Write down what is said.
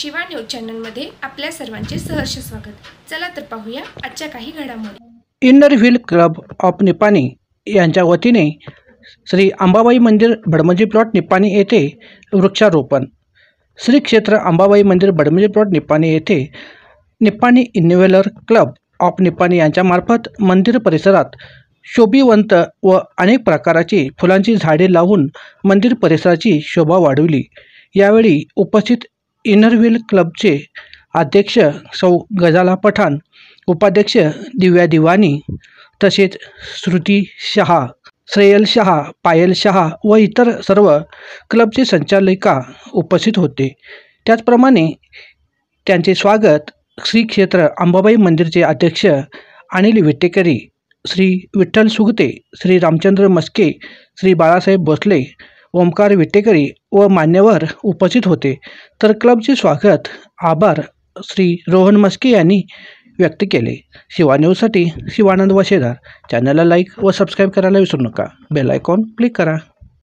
Shiva news चॅनलमध्ये आपल्या सर्वांचे सहर्ष स्वागत। चला तर पाहूया आजच्या काही घडामोडी। Inner wheel club of Nipani यांच्या वतीने श्री अंबाबाई मंदिर बडमजी प्लॉट निपाणी येथे वृक्षारोपण। श्री क्षेत्र अंबाबाई मंदिर बडमजी प्लॉट निपाणी येथे निपाणी इनव्हेलर क्लब ऑफ निपाणी यांच्या मार्फत मंदिर परिसरात शोभिवंत व अनेक प्रकारची फुलांची झाडे लावून मंदिर परिसराची शोभा वाढवली। यावेळी उपस्थित इनर व्हील क्लबचे अध्यक्ष सौ गजाला पठाण, उपाध्यक्ष दिव्या दिवानी, तसेच श्रुती शहा, श्रेयल शहा, पायल शहा व इतर सर्व क्लबचे संचालिका उपस्थित होते। त्याचप्रमाणे त्यांचे स्वागत श्री क्षेत्र अंबाबाई मंदिरचे अध्यक्ष अनिल विटेकरी, श्री विठ्ठल सुगते, श्री रामचंद्र मस्के, श्री बाळासाहेब भोसले, ओमकार विटेकरी व मान्यवर उपस्थित होते। तर क्लबचे स्वागत आभार श्री रोहन मस्के यांनी व्यक्त केले। शिवा न्यूजसाठी शिवानंद वशेदार। चॅनलला लाईक व सबस्क्राईब करायला विसरू नका। बेल आयकॉन क्लिक करा।